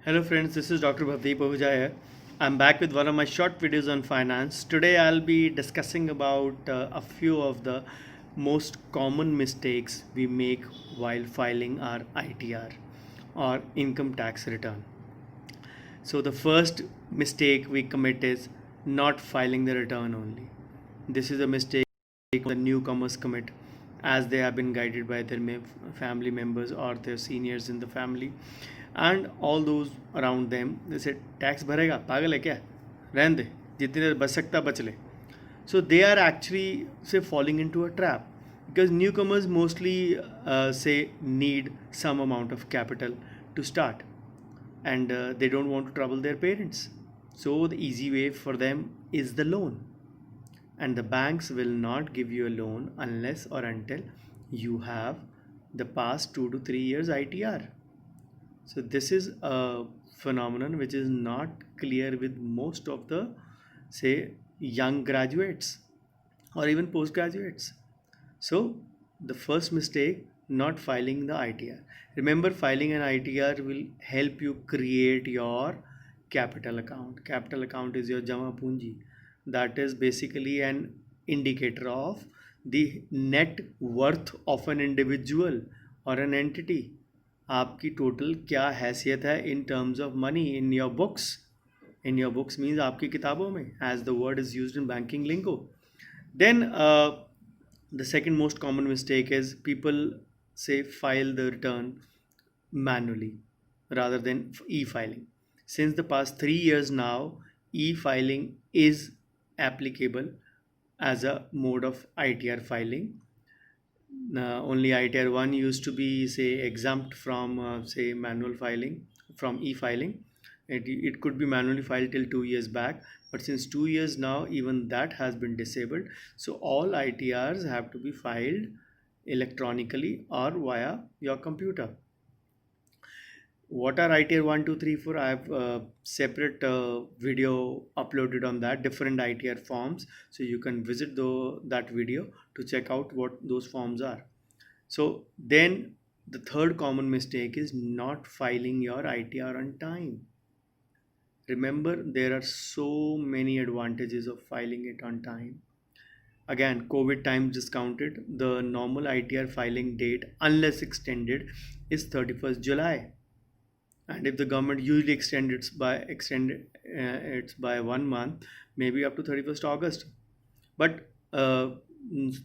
Hello friends, this is Dr. Bhavdeep Ahuja here. I'm back with one of my short videos on finance. Today I'll be discussing about a few of the most common mistakes we make while filing our ITR or income tax return. So the first mistake we commit is not filing the return only. This is a mistake the newcomers commit as they have been guided by their family members or their seniors in the family and all those around them. They say tax भरेगा पागल है क्या रहने दे जितनी देर बच सकता बच ले. So they are actually say falling into a trap because newcomers mostly say need some amount of capital to start and they don't want to trouble their parents. So the easy way for them is the loan, and the banks will not give you a loan unless or until you have the past 2 to 3 years ITR. So this is a phenomenon which is not clear with most of the say young graduates or even postgraduates. So the first mistake, not filing the ITR. Remember, filing an ITR will help you create your capital account. Capital account is your Jama Punji. That is basically an indicator of the net worth of an individual or an entity. आपकी total क्या हैसियत है in terms of money in your books means आपकी किताबों में as the word is used in banking lingo. Then the second most common mistake is people say file the return manually rather than e-filing. Since the past 3 years now, e-filing is applicable as a mode of ITR filing. Only ITR 1 used to be say exempt from say manual filing from e-filing. It could be manually filed till 2 years back, but since 2 years now, even that has been disabled. So all ITRs have to be filed electronically or via your computer. What are ITR 1, 2, 3, 4? I have a separate video uploaded on that, different ITR forms. So you can visit that video to check out what those forms are. So then the third common mistake is not filing your ITR on time. Remember, there are so many advantages of filing it on time. Again, COVID times discounted, the normal ITR filing date, unless extended, is 31st July. And if the government usually extends it's by 1 month, maybe up to 31st August. But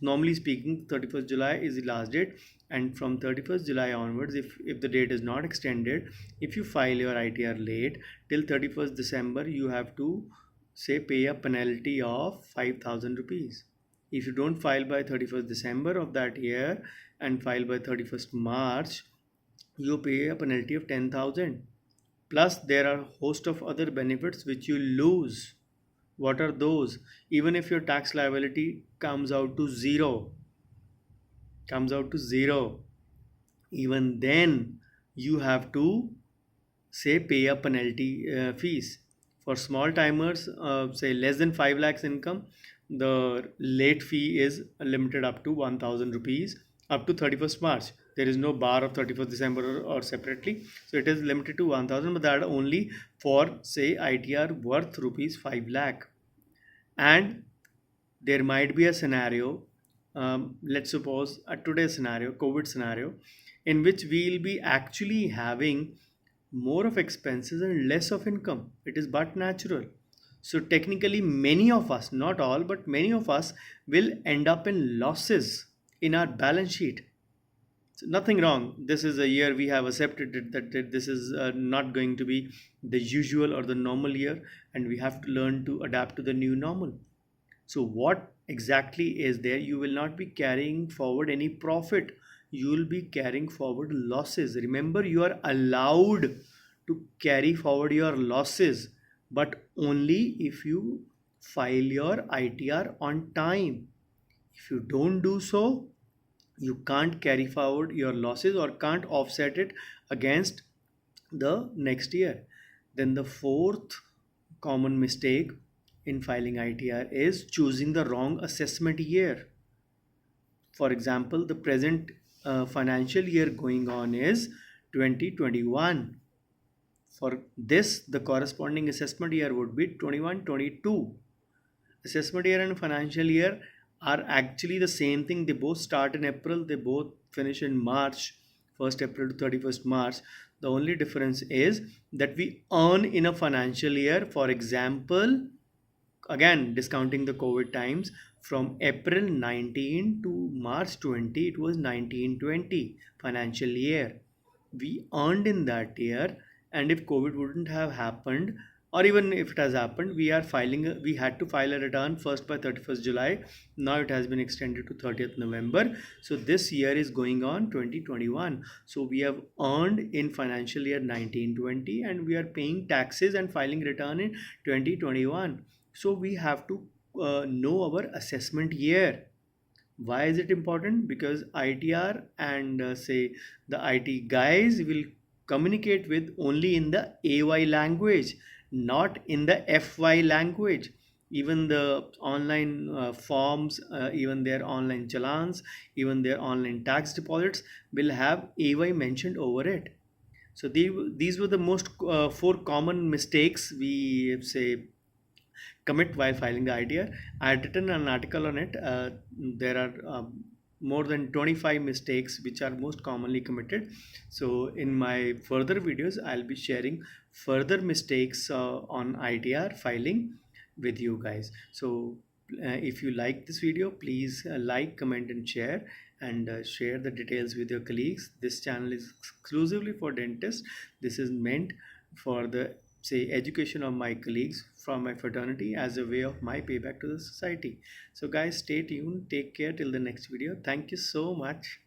normally speaking, 31st July is the last date, and from 31st July onwards, if the date is not extended, if you file your ITR late till 31st December, you have to say pay a penalty of 5,000 rupees. If you don't file by 31st December of that year and file by 31st March, you pay a penalty of 10,000. Plus there are a host of other benefits which you lose. What are those? Even if your tax liability comes out to zero, even then you have to say pay a penalty fees. For small timers, say less than 5 lakhs income, the late fee is limited up to 1,000 rupees up to 31st March. There is no bar of 31st December or separately. So it is limited to 1,000, but that only for say ITR worth rupees 5 lakh. And there might be a scenario, let's suppose a today's scenario, COVID scenario, in which we'll be actually having more of expenses and less of income. It is but natural. So technically, many of us, not all, but many of us will end up in losses in our balance sheet. So nothing wrong. This is a year we have accepted it that this is not going to be the usual or the normal year, and we have to learn to adapt to the new normal. So what exactly is there? You will not be carrying forward any profit. You will be carrying forward losses. Remember, you are allowed to carry forward your losses, but only if you file your ITR on time. If you don't do so, you can't carry forward your losses or can't offset it against the next year. Then the fourth common mistake in filing ITR is choosing the wrong assessment year. For example, the present financial year going on is 2021. For this, the corresponding assessment year would be 21-22. Assessment year and financial year are actually the same thing. They both start in April, they both finish in March, 1st April to 31st March. The only difference is that we earn in a financial year. For example, again discounting the COVID times, from April 19 to March 20, it was 1920 financial year. We earned in that year, and if COVID wouldn't have happened, or even if it has happened, we had to file a return first by 31st July. Now it has been extended to 30th November. So this year is going on 2021. So we have earned in financial year 1920, and we are paying taxes and filing return in 2021. So we have to know our assessment year. Why is it important? Because ITR and say the IT guys will communicate with only in the AY language, not in the FY language. Even the online forms, even their online challans, even their online tax deposits will have AY mentioned over it. So these were the most four common mistakes we say commit while filing the ITR. I had written an article on it. There are more than 25 mistakes which are most commonly committed. So in my further videos, I'll be sharing further mistakes on ITR filing with you guys. So if you like this video, please like, comment, and share, and share the details with your colleagues. This channel is exclusively for dentists. This is meant for the say education of my colleagues from my fraternity as a way of my payback to the society. So guys, stay tuned, take care till the next video. Thank you so much.